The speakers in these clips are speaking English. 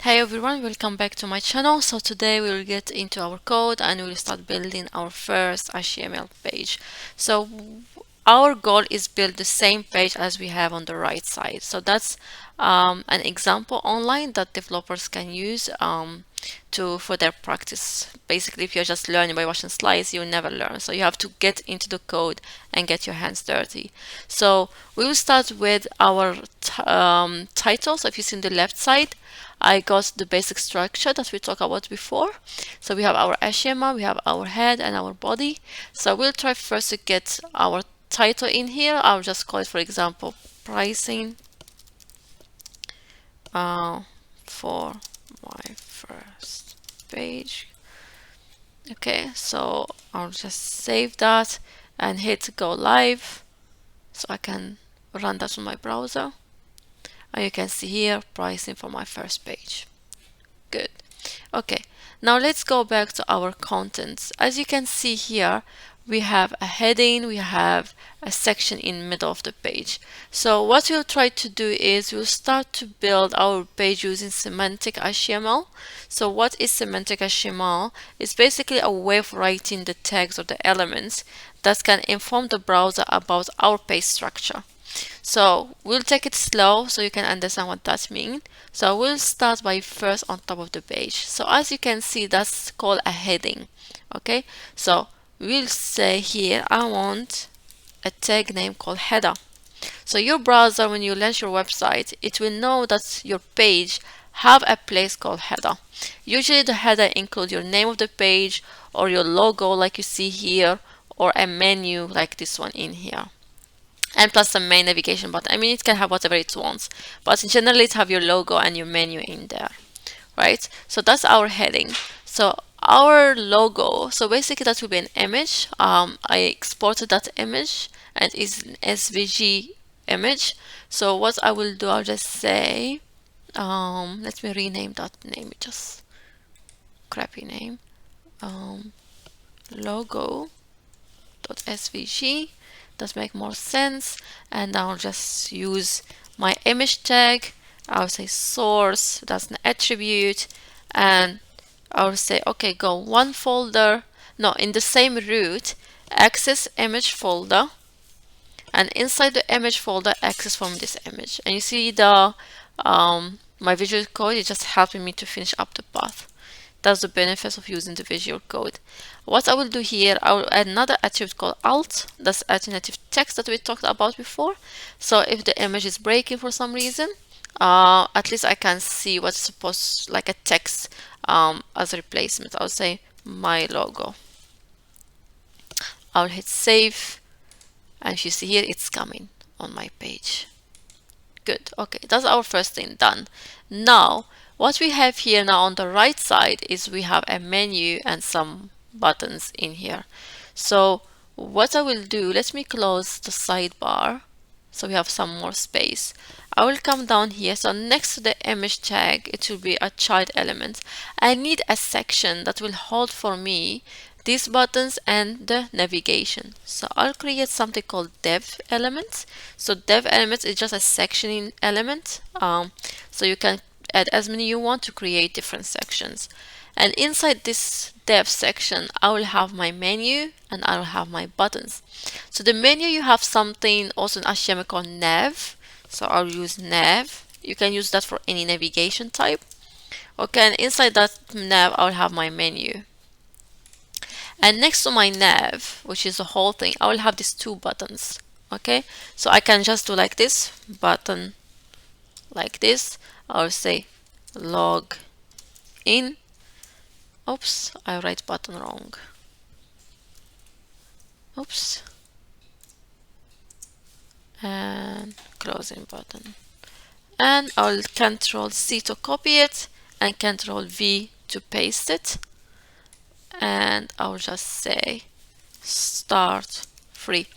Hey everyone, welcome back to my channel. So today we will get into our code and we will start building our first HTML page. So our goal is build the same page as we have on the right side. So that's an example online that developers can use for their practice. Basically, if you're just learning by watching slides, you'll never learn. So you have to get into the code and get your hands dirty. So we will start with our title. So if you see on the left side, I got the basic structure that we talked about before. So we have our HTML, we have our head and our body. So we'll try first to get our title in here. I'll just call it, for example, pricing for my first page. Okay, so I'll just save that and hit go live so I can run that on my browser. And you can see here pricing for my first page. Good. Okay, now let's go back to our contents. As you can see here, we have a heading, we have a section in the middle of the page. So what we'll try to do is we'll start to build our page using Semantic HTML. So what is Semantic HTML? It's basically a way of writing the tags or the elements that can inform the browser about our page structure. So we'll take it slow so you can understand what that means. So we'll start by first on top of the page. So as you can see, that's called a heading. Okay, so we'll say here, I want a tag name called header. So your browser, when you launch your website, it will know that your page have a place called header. Usually the header includes your name of the page or your logo like you see here, or a menu like this one in here, and plus the main navigation button. I mean, it can have whatever it wants, but in general it have your logo and your menu in there, right? So that's our heading. So our logo, so basically that will be an image. I exported that image and it's an SVG image. So what I will do, I'll just say, let me rename that name, just crappy name, logo.svg. Does make more sense. And I'll just use my image tag. I'll say source, that's an attribute, and I'll say okay, go one folder, no, in the same root, access image folder, and inside the image folder access from this image. And you see the my visual code is just helping me to finish up the path. That's the benefit of using the visual code. What I will do here, I will add another attribute called alt. That's alternative text that we talked about before. So if the image is breaking for some reason, at least I can see what's supposed, like a text as a replacement. I'll say my logo. I'll hit save, and if you see here, it's coming on my page. Good. Okay, that's our first thing done. Now what we have here now on the right side is we have a menu and some buttons in here. So what I will do, let me close the sidebar so we have some more space. I will come down here. So next to the image tag, it will be a child element. I need a section that will hold for me these buttons and the navigation. So I'll create something called dev elements. So dev elements is just a sectioning element. So you can add as many you want to create different sections. And inside this dev section, I will have my menu and I will have my buttons. So the menu, you have something also in HTML called nav. So I'll use nav. You can use that for any navigation type. Okay, and inside that nav, I'll have my menu. And next to my nav, which is the whole thing, I will have these two buttons. Okay, so I can just do like this, button like this. I'll say log in. Oops, I write button wrong. Oops. And closing button. And I'll Control C to copy it and Control V to paste it. And I'll just say start free.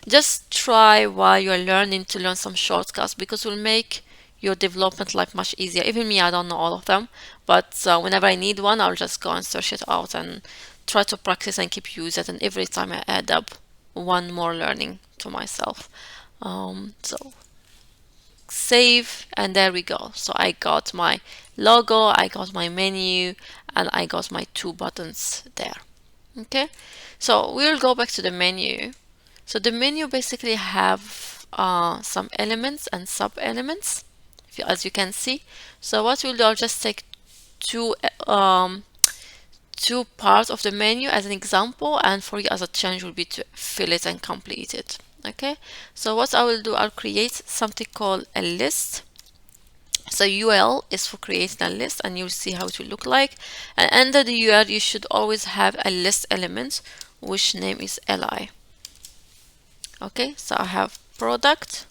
Just try while you're learning to learn some shortcuts, because it will make your development life much easier. Even me, I don't know all of them, but whenever I need one, I'll just go and search it out and try to practice and keep using it. And every time I add up one more learning to myself. So save, and there we go. So I got my logo, I got my menu, and I got my 2 buttons there. Okay, so we'll go back to the menu. So the menu basically have some elements and sub elements, as you can see. So what we'll do, I'll just take two parts of the menu as an example, and for you as a change will be to fill it and complete it. Okay, so what I will do, I'll create something called a list. So UL is for creating a list, and you'll see how it will look like. And under the UL you should always have a list element which name is li. Okay, so I have product,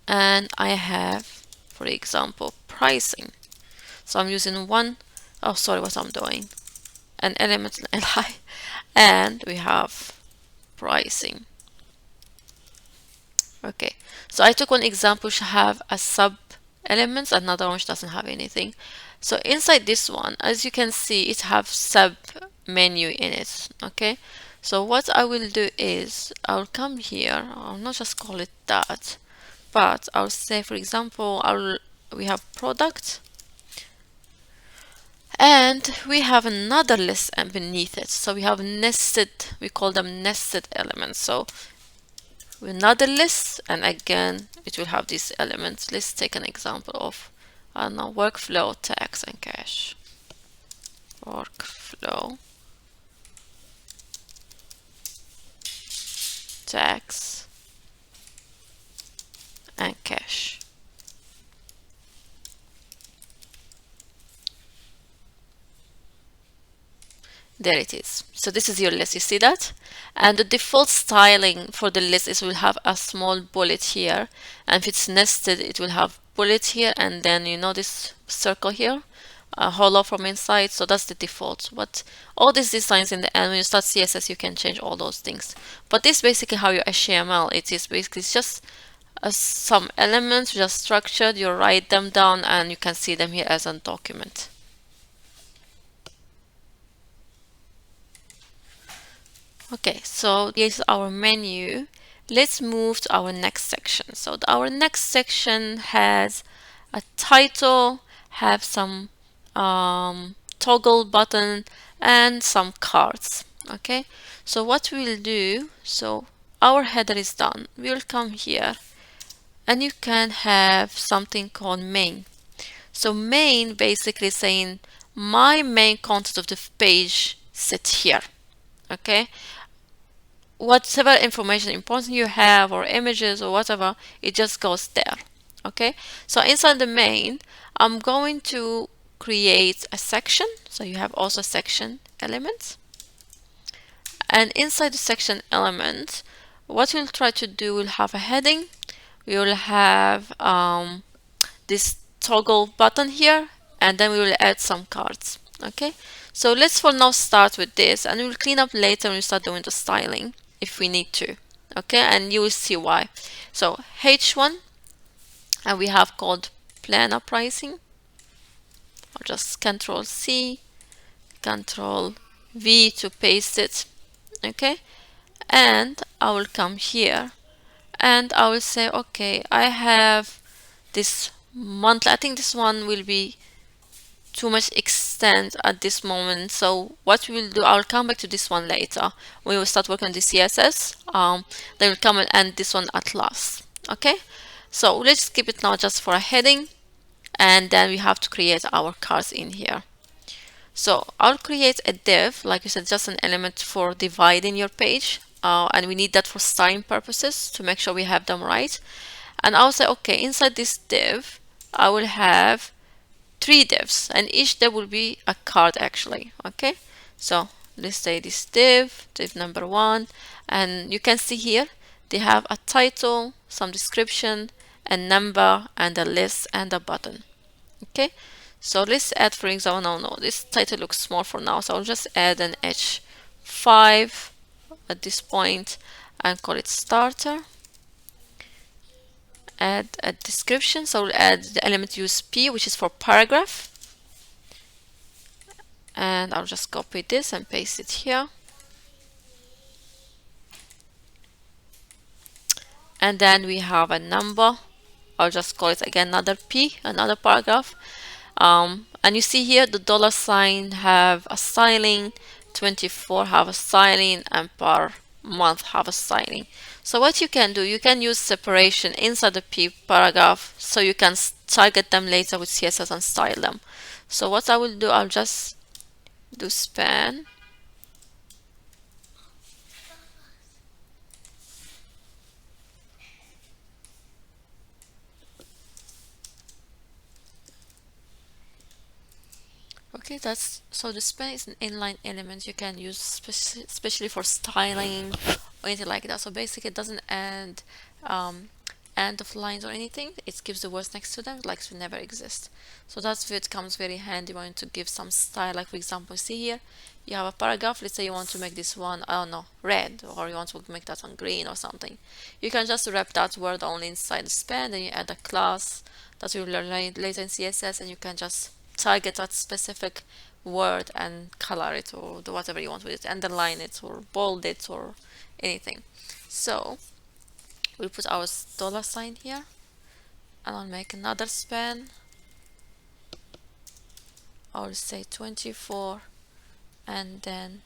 and I have, for example, pricing. So I'm using oh sorry, what I'm doing, an element in li, and we have pricing. Okay, so I took one example which have a sub elements, another one which doesn't have anything. So inside this one, as you can see, it have sub menu in it. Okay, so what I will do is I'll come here, I'll not just call it that, but I'll say, for example, we have product, and we have another list beneath it. So we have nested, we call them nested elements. So another list, and again it will have these elements. Let's take an example of, I don't know, workflow, tax and cash. Workflow, tax and cash. There it is. So this is your list, you see that? And the default styling for the list is will have a small bullet here, and if it's nested it will have bullet here, and then you know this circle here, hollow from inside. So that's the default. But all these designs in the end, when you start CSS, you can change all those things. But this is basically how your HTML, it is basically it's just some elements just structured, you write them down and you can see them here as a document. Okay, so here's our menu. Let's move to our next section. So our next section has a title, have some toggle button, and some cards. Okay, so what we'll do, so our header is done. We'll come here, and you can have something called main. So main basically saying my main content of the page sit here. Okay, whatever information important you have or images or whatever, it just goes there. Okay, so inside the main, I'm going to create a section. So you have also section elements, and inside the section element, what we'll try to do, we'll have a heading, we will have this toggle button here, and then we will add some cards. Okay, so let's for now start with this, and we'll clean up later when we start doing the styling if we need to. Okay, and you will see why. So H1, and we have called planner pricing. I'll just Control C, Control V to paste it. Okay, and I will come here and I will say, okay, I have this monthly, I think this one will be too much extent at this moment. So what we'll do, I'll come back to this one later when we start working on the CSS. Then we'll come and end this one at last. Okay, so let's keep it now just for a heading, and then we have to create our cards in here. So I'll create a div, like you said, just an element for dividing your page, and we need that for styling purposes to make sure we have them right. And I'll say, okay, inside this div I will have 3 divs, and each div will be a card actually. Okay, so let's say this div number 1, and you can see here they have a title, some description, a number, and a list and a button. Okay, so let's add, for example, no, this title looks small for now, so I'll just add an H5 at this point and call it starter. Add a description, so we'll add the element use P, which is for paragraph, and I'll just copy this and paste it here. and then we have a number. I'll just call it again another P, another paragraph. And you see here the dollar sign have a styling, 24 have a styling, and per month have a styling. So what you can do, you can use separation inside the P paragraph so you can target them later with CSS and style them. So what I will do, I'll just do span. Okay, that's so the span is an inline element you can use especially for styling or anything like that. So basically it doesn't add end of lines or anything. It gives the words next to them like it never exist. So that's where it comes very handy when to give some style. Like for example, see here you have a paragraph. Let's say you want to make this one, I don't know, red, or you want to make that one green or something. You can just wrap that word only inside the span, then you add a class that you'll learn later in CSS, and you can just target that specific word and color it or do whatever you want with it, underline it or bold it or anything. So we'll put our dollar sign here, and I'll make another span. I'll say 24, and then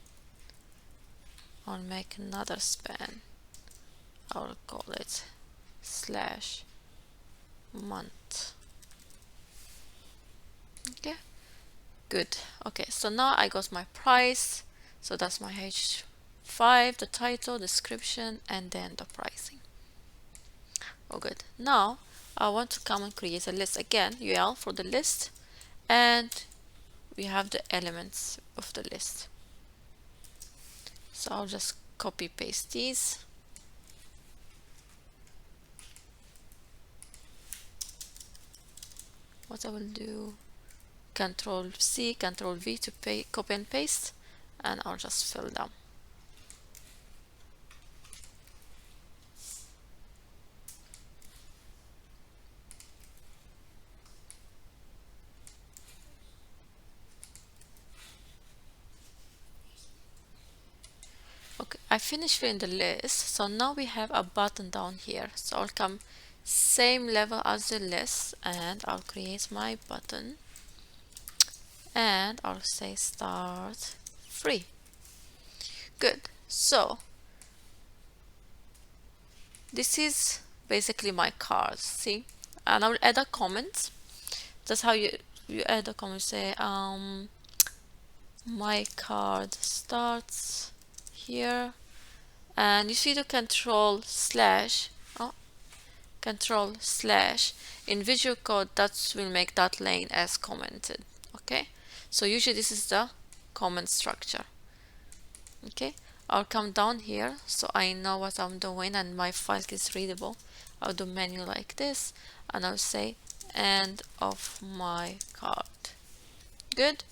I'll make another span. I'll call it slash month. Okay, good. Okay, so now I got my price. So that's my H5, the title, description, and then the pricing. Oh, good. Now I want to come and create a list again. UL for the list, and we have the elements of the list. So I'll just copy paste these. What I will do, Control C, Control V to copy and paste, and I'll just fill them. Okay, I finished filling the list. So now we have a button down here. So I'll come same level as the list, and I'll create my button, and I'll say start free. Good. So this is basically my card, see? And I'll add a comment. That's how you add a comment. Say my card starts here, and you see the control slash in Visual Code, that will make that lane as commented. Okay, so usually this is the comment structure. Okay, I'll come down here so I know what I'm doing and my file is readable. I'll do menu like this, and I'll say end of my card. Good.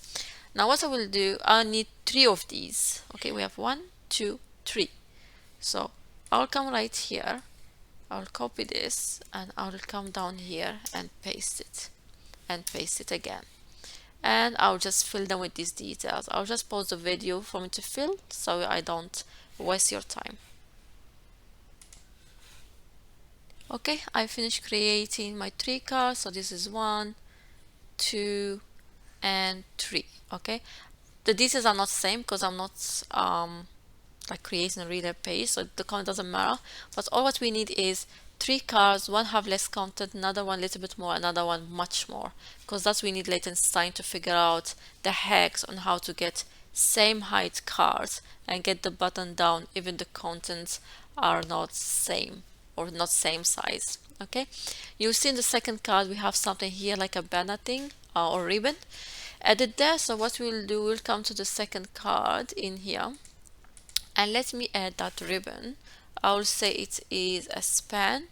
Now what I will do, I need 3 of these. Okay, we have 1, 2, 3. So I'll come right here, I'll copy this, and I'll come down here and paste it again. And I'll just fill them with these details. I'll just pause the video for me to fill so I don't waste your time. Okay, I finished creating my 3 cards. So this is 1, 2, and 3. Okay, the details are not the same because I'm not like creating a reader page, so the content doesn't matter. But all what we need is 3 cards. One have less content, another one a little bit more, another one much more, because that's we need later in time to figure out the hacks on how to get same height cards and get the button down even the contents are not same or not same size. Okay, you see in the second card we have something here like a banner thing or ribbon added there. So what we'll do, we'll come to the second card in here, and let me add that ribbon. I'll say it is a span,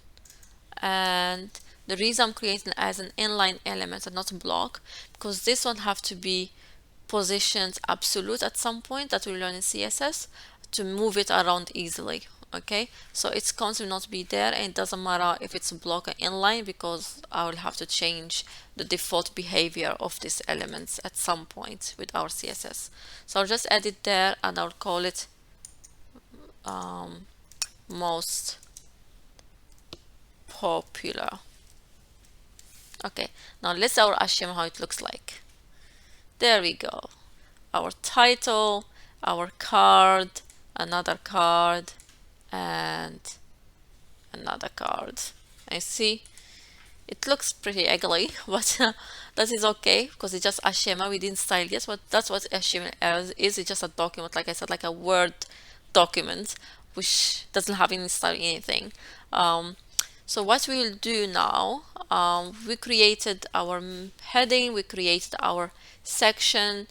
and the reason I'm creating as an inline element and not a block, because this one have to be positioned absolute at some point that we learn in CSS to move it around easily. Okay, so its content will not be there, and it doesn't matter if it's a block or inline because I will have to change the default behavior of these elements at some point with our CSS. So I'll just add it there, and I'll call it most popular. Okay, now let's see our HTML how it looks like. There we go. Our title, our card, another card, and another card. I see it looks pretty ugly, but that is okay because it's just HTML. We didn't style yet, but that's what HTML is. It's just a document, like I said, like a Word document, which doesn't have any style anything. So what we will do now, we created our heading, we created our section.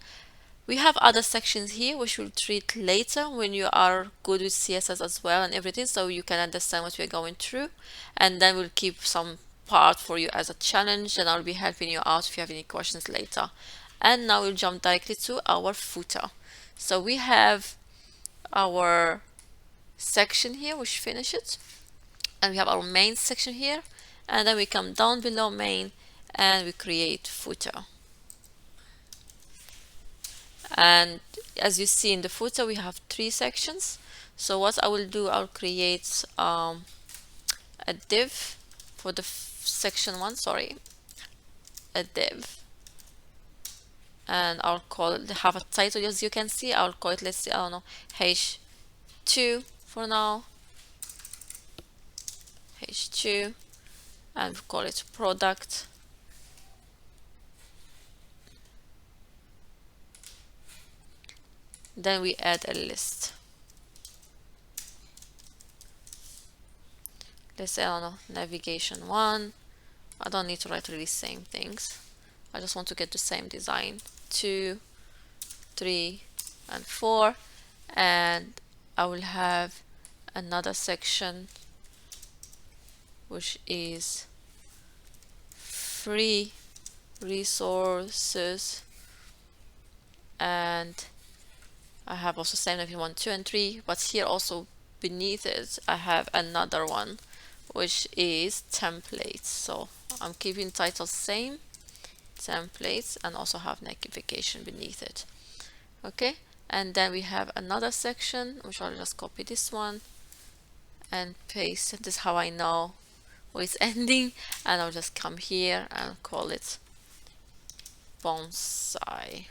We have other sections here which we'll treat later when you are good with CSS as well and everything, so you can understand what we're going through. And then we'll keep some part for you as a challenge, and I'll be helping you out if you have any questions later. And now we'll jump directly to our footer. So we have our section here which finishes, and we have our main section here, and then we come down below main and we create footer. And as you see in the footer, we have 3 sections. So what I will do, I'll create a div for the section 1, sorry, a div, and I'll call it, have a title. As you can see, I'll call it, let's see, I don't know, h2 for now, h2, and call it product. Then we add a list. Let's say, I don't know, navigation 1. I don't need to write really same things. I just want to get the same design. 2, 3, and 4. And I will have another section which is free resources, and I have also same if you want 2 and 3, but here also beneath it I have another one which is templates. So I'm keeping title same, templates, and also have navigation beneath it. Okay, and then we have another section which I'll just copy this one and paste. This is how I know where it's ending, and I'll just come here and call it bonsai.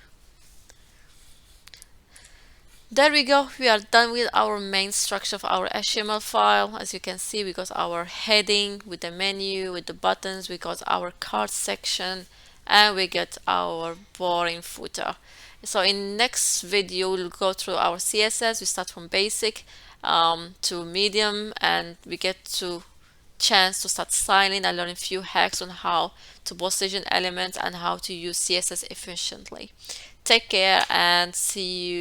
There we go, we are done with our main structure of our HTML file. As you can see, we got our heading with the menu, with the buttons, we got our card section, and we get our boring footer. So in next video, we'll go through our CSS. We start from basic to medium, and we get to chance to start styling and learn a few hacks on how to position elements and how to use CSS efficiently. Take care and see you